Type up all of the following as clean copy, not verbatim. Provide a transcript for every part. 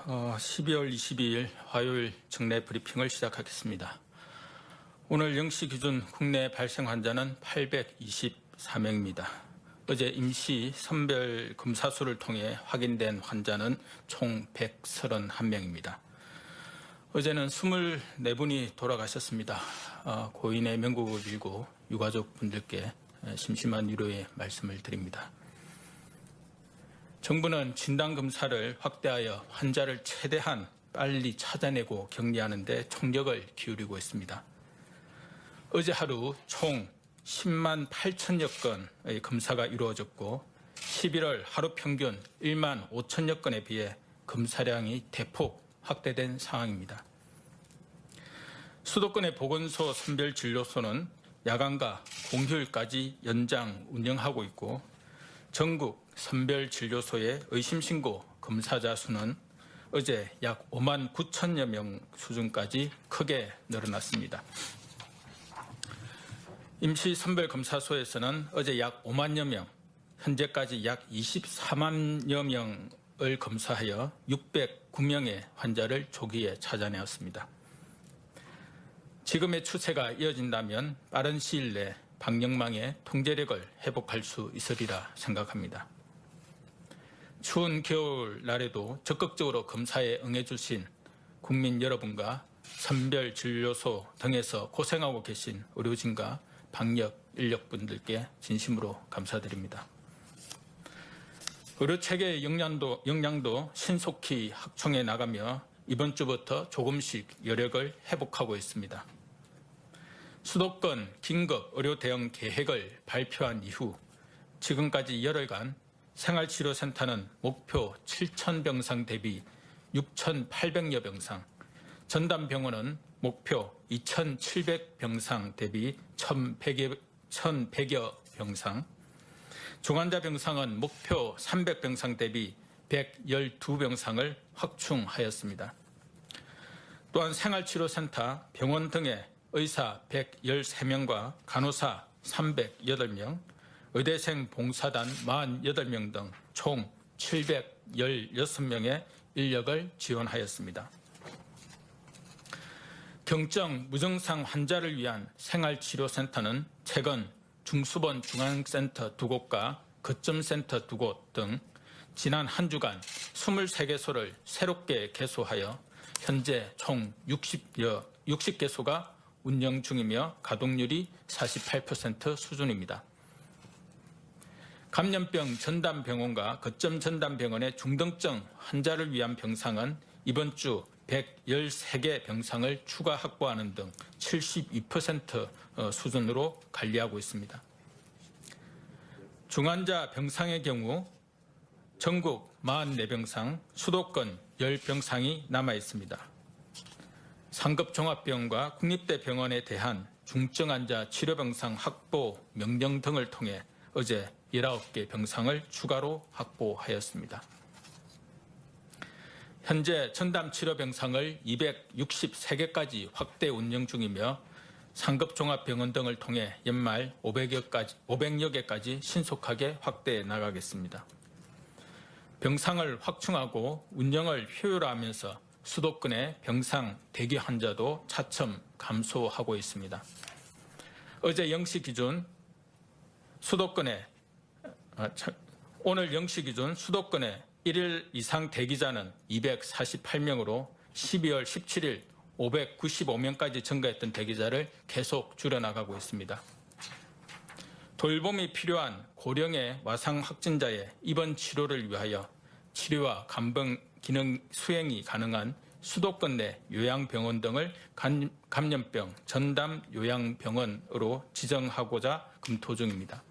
12월 22일 화요일 정례 브리핑을 시작하겠습니다. 오늘 0시 기준 국내 발생 환자는 824명입니다. 어제 임시 선별 검사 수를 통해 확인된 환자는 총 131명입니다. 어제는 24분이 돌아가셨습니다. 고인의 명복을 빌고 유가족분들께 심심한 위로의 말씀을 드립니다. 정부는 진단검사를 확대하여 환자를 최대한 빨리 찾아내고 격리하는 데 총력을 기울이고 있습니다. 어제 하루 총 10만 8천여 건의 검사가 이루어졌고 11월 하루 평균 1만 5천여 건에 비해 검사량이 대폭 확대된 상황입니다. 수도권의 보건소 선별진료소는 야간과 공휴일까지 연장 운영하고 있고 전국 선별진료소의 의심신고 검사자 수는 어제 약 5만 9천여 명 수준까지 크게 늘어났습니다. 임시 선별검사소에서는 어제 약 5만여 명, 현재까지 약 24만여 명을 검사하여 609명의 환자를 조기에 찾아내었습니다. 지금의 추세가 이어진다면 빠른 시일 내 방역망의 통제력을 회복할 수 있으리라 생각합니다. 추운 겨울날에도 적극적으로 검사에 응해주신 국민 여러분과 선별진료소 등에서 고생하고 계신 의료진과 방역 인력분들께 진심으로 감사드립니다. 의료체계의 역량도 신속히 확충해 나가며 이번 주부터 조금씩 여력을 회복하고 있습니다. 수도권 긴급 의료 대응 계획을 발표한 이후 지금까지 열흘간 생활치료센터는 목표 7,000병상 대비 6,800여 병상, 전담병원은 목표 2,700병상 대비 1,100여 병상, 중환자 병상은 목표 300병상 대비 112병상을 확충하였습니다. 또한 생활치료센터, 병원 등의 의사 113명과 간호사 308명, 의대생 봉사단 48명 등 총 716명의 인력을 지원하였습니다. 경증, 무증상 환자를 위한 생활치료센터는 최근 중수본 중앙센터 2곳과 거점센터 2곳 등 지난 한 주간 23개소를 새롭게 개소하여 현재 총 60개소가 운영 중이며 가동률이 48% 수준입니다. 감염병 전담병원과 거점 전담병원의 중등증 환자를 위한 병상은 이번 주 113개 병상을 추가 확보하는 등 72% 수준으로 관리하고 있습니다. 중환자 병상의 경우 전국 44병상, 수도권 10병상이 남아 있습니다. 상급 종합병원과 국립대 병원에 대한 중증 환자 치료병상 확보 명령 등을 통해 어제 19개 병상을 추가로 확보하였습니다. 현재 전담치료병상을 263개까지 확대 운영 중이며 상급 종합병원 등을 통해 연말 500여 개까지 신속하게 확대해 나가겠습니다. 병상을 확충하고 운영을 효율화하면서 수도권의 병상 대기 환자도 차츰 감소하고 있습니다. 어제 0시 기준 오늘 0시 기준 수도권의 1일 이상 대기자는 248명으로 12월 17일 595명까지 증가했던 대기자를 계속 줄여나가고 있습니다. 돌봄이 필요한 고령의 와상 확진자의 입원 치료를 위하여 치료와 간병 기능 수행이 가능한 수도권 내 요양병원 등을 감염병 전담 요양병원으로 지정하고자 검토 중입니다.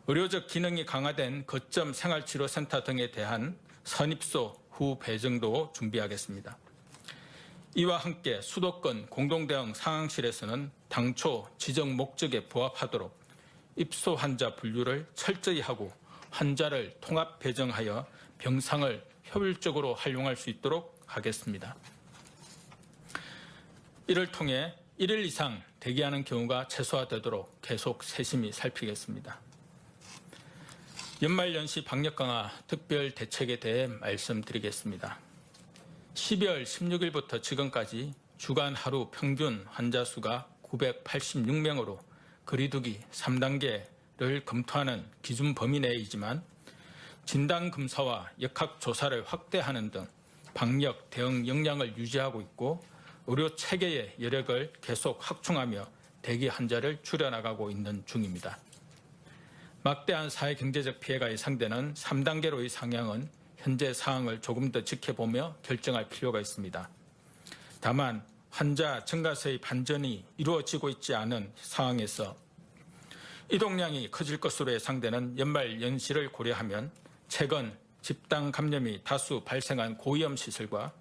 의료적 기능이 강화된 거점 생활치료센터 등에 대한 선입소 후 배정도 준비하겠습니다. 이와 함께 수도권 공동대응 상황실에서는 당초 지정 목적에 부합하도록 입소 환자 분류를 철저히 하고 환자를 통합 배정하여 병상을 효율적으로 활용할 수 있도록 하겠습니다. 이를 통해 1일 이상 대기하는 경우가 최소화되도록 계속 세심히 살피겠습니다. 연말연시 방역 강화 특별 대책에 대해 말씀드리겠습니다. 12월 16일부터 지금까지 주간 하루 평균 환자 수가 986명으로 거리두기 3단계를 검토하는 기준 범위 내이지만 진단검사와 역학조사를 확대하는 등 방역 대응 역량을 유지하고 있고 의료 체계의 여력을 계속 확충하며 대기 환자를 줄여나가고 있는 중입니다. 막대한 사회경제적 피해가 예상되는 3단계로의 상향은 현재 상황을 조금 더 지켜보며 결정할 필요가 있습니다. 다만 환자 증가세의 반전이 이루어지고 있지 않은 상황에서 이동량이 커질 것으로 예상되는 연말 연시를 고려하면 최근 집단 감염이 다수 발생한 고위험 시설과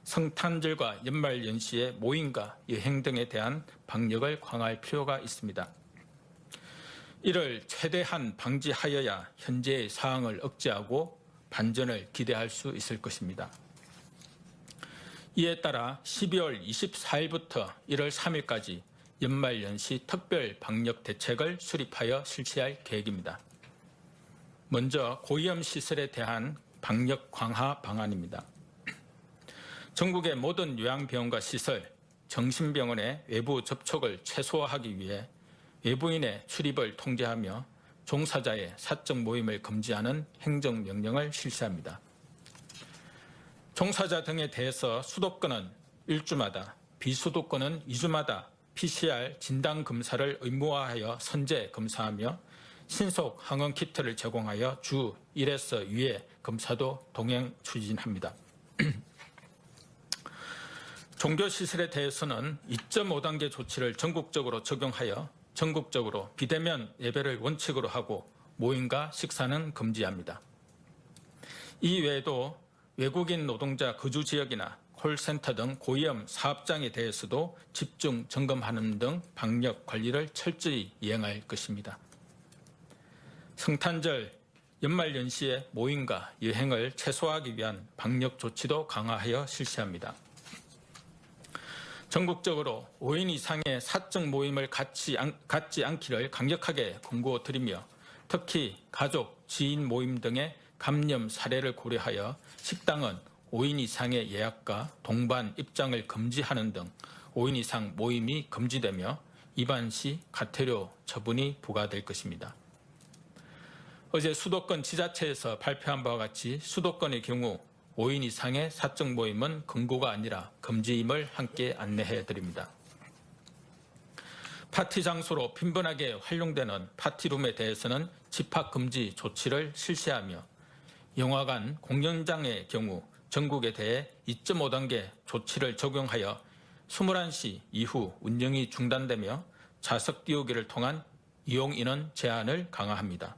성탄절과 연말 연시의 모임과 여행 등에 대한 방역을 강화할 필요가 있습니다. 이를 최대한 방지하여야 현재의 상황을 억제하고 반전을 기대할 수 있을 것입니다. 이에 따라 12월 24일부터 1월 3일까지 연말연시 특별 방역 대책을 수립하여 실시할 계획입니다. 먼저 고위험 시설에 대한 방역 강화 방안입니다. 전국의 모든 요양병원과 시설, 정신병원의 외부 접촉을 최소화하기 위해 외부인의 출입을 통제하며 종사자의 사적 모임을 금지하는 행정명령을 실시합니다. 종사자 등에 대해서 수도권은 1주마다, 비수도권은 2주마다 PCR 진단검사를 의무화하여 선제 검사하며 신속 항원 키트를 제공하여 주 1에서 2회 검사도 동행 추진합니다. 종교시설에 대해서는 2.5단계 조치를 전국적으로 적용하여 전국적으로 비대면 예배를 원칙으로 하고 모임과 식사는 금지합니다. 이 외에도 외국인 노동자 거주지역이나 콜센터 등 고위험 사업장에 대해서도 집중 점검하는 등 방역 관리를 철저히 이행할 것입니다. 성탄절, 연말연시의 모임과 여행을 최소화하기 위한 방역 조치도 강화하여 실시합니다. 전국적으로 5인 이상의 사적 모임을 갖지 않기를 강력하게 권고드리며 특히 가족, 지인 모임 등의 감염 사례를 고려하여 식당은 5인 이상의 예약과 동반 입장을 금지하는 등 5인 이상 모임이 금지되며 위반 시 과태료 처분이 부과될 것입니다. 어제 수도권 지자체에서 발표한 바와 같이 수도권의 경우 5인 이상의 사적 모임은 금고가 아니라 금지임을 함께 안내해 드립니다. 파티 장소로 빈번하게 활용되는 파티룸에 대해서는 집합금지 조치를 실시하며 영화관, 공연장의 경우 전국에 대해 2.5단계 조치를 적용하여 21시 이후 운영이 중단되며 좌석 띄우기를 통한 이용 인원 제한을 강화합니다.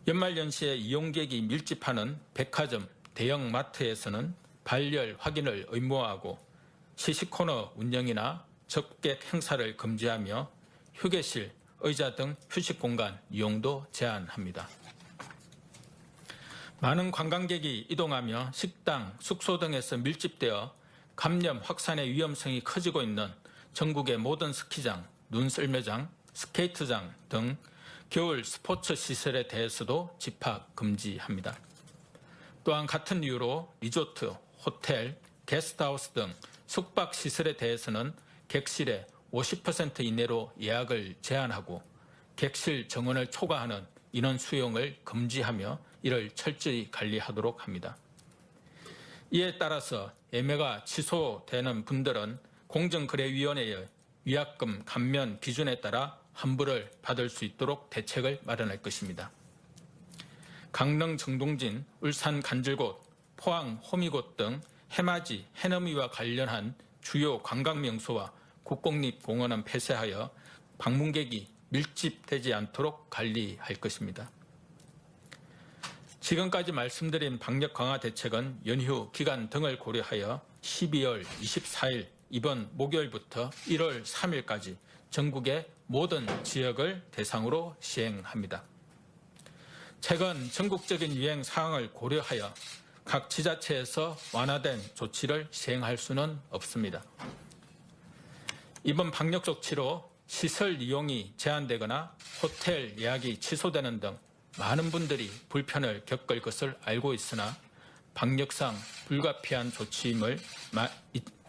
연말연시에 이용객이 밀집하는 백화점, 대형 마트에서는 발열 확인을 의무화하고 시식코너 운영이나 접객 행사를 금지하며 휴게실, 의자 등 휴식공간 이용도 제한합니다. 많은 관광객이 이동하며 식당, 숙소 등에서 밀집되어 감염 확산의 위험성이 커지고 있는 전국의 모든 스키장, 눈썰매장, 스케이트장 등 겨울 스포츠 시설에 대해서도 집합 금지합니다. 또한 같은 이유로 리조트, 호텔, 게스트하우스 등 숙박시설에 대해서는 객실의 50% 이내로 예약을 제한하고 객실 정원을 초과하는 인원 수용을 금지하며 이를 철저히 관리하도록 합니다. 이에 따라서 예매가 취소되는 분들은 공정거래위원회의 위약금 감면 기준에 따라 환불을 받을 수 있도록 대책을 마련할 것입니다. 강릉 정동진, 울산 간질곶, 포항 호미곶 등 해맞이, 해넘이와 관련한 주요 관광명소와 국공립공원은 폐쇄하여 방문객이 밀집되지 않도록 관리할 것입니다. 지금까지 말씀드린 방역 강화 대책은 연휴 기간 등을 고려하여 12월 24일 이번 목요일부터 1월 3일까지 전국의 모든 지역을 대상으로 시행합니다. 최근 전국적인 유행 상황을 고려하여 각 지자체에서 완화된 조치를 시행할 수는 없습니다. 이번 방역 조치로 시설 이용이 제한되거나 호텔 예약이 취소되는 등 많은 분들이 불편을 겪을 것을 알고 있으나 방역상 불가피한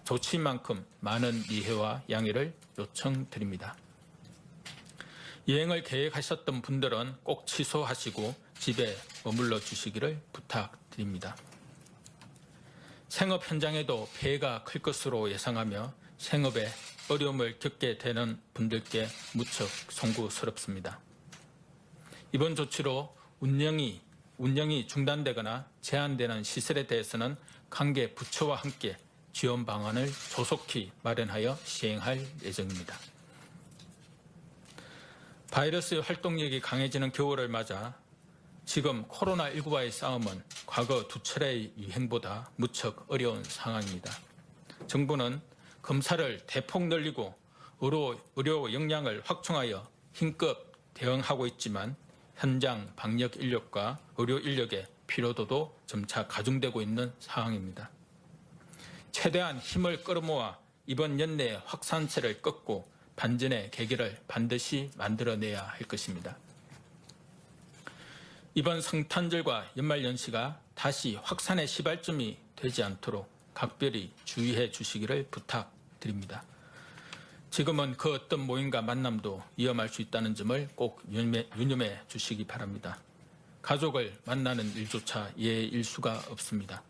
조치인 만큼 많은 이해와 양해를 요청드립니다. 여행을 계획하셨던 분들은 꼭 취소하시고 집에 머물러 주시기를 부탁드립니다. 생업 현장에도 피해가 클 것으로 예상하며 생업에 어려움을 겪게 되는 분들께 무척 송구스럽습니다. 이번 조치로 운영이 중단되거나 제한되는 시설에 대해서는 관계 부처와 함께 지원 방안을 조속히 마련하여 시행할 예정입니다. 바이러스의 활동력이 강해지는 겨울을 맞아 지금 코로나19와의 싸움은 과거 두 차례의 유행보다 무척 어려운 상황입니다. 정부는 검사를 대폭 늘리고 의료 역량을 확충하여 힘껏 대응하고 있지만 현장 방역 인력과 의료 인력의 피로도도 점차 가중되고 있는 상황입니다. 최대한 힘을 끌어모아 이번 연내의 확산세를 꺾고 반전의 계기를 반드시 만들어내야 할 것입니다. 이번 성탄절과 연말연시가 다시 확산의 시발점이 되지 않도록 각별히 주의해 주시기를 부탁드립니다. 지금은 그 어떤 모임과 만남도 위험할 수 있다는 점을 꼭 유념해 주시기 바랍니다. 가족을 만나는 일조차 예일 수가 없습니다.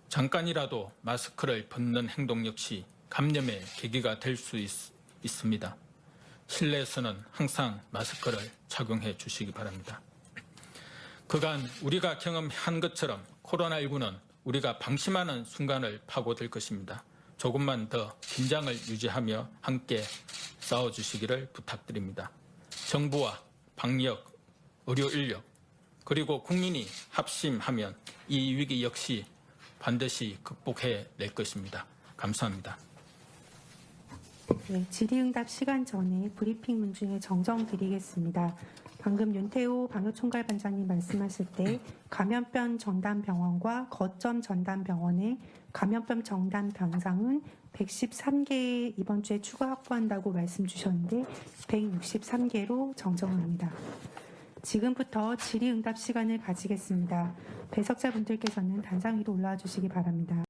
잠깐이라도 마스크를 벗는 행동 역시 감염의 계기가 될 수 있습니다. 실내에서는 항상 마스크를 착용해 주시기 바랍니다. 그간 우리가 경험한 것처럼 코로나19는 우리가 방심하는 순간을 파고들 것입니다. 조금만 더 긴장을 유지하며 함께 싸워주시기를 부탁드립니다. 정부와 방역, 의료 인력, 그리고 국민이 합심하면 이 위기 역시 반드시 극복해낼 것입니다. 감사합니다. 네, 질의응답 시간 전에 브리핑 문 중에 정정 드리겠습니다. 방금 윤태호 방역총괄반장님 말씀하실 때 감염병 전담병원과 거점 전담병원의 감염병 전담 병상은 113개 이번 주에 추가 확보한다고 말씀 주셨는데 163개로 정정합니다. 지금부터 질의응답 시간을 가지겠습니다. 배석자분들께서는 단상 위로 올라와 주시기 바랍니다.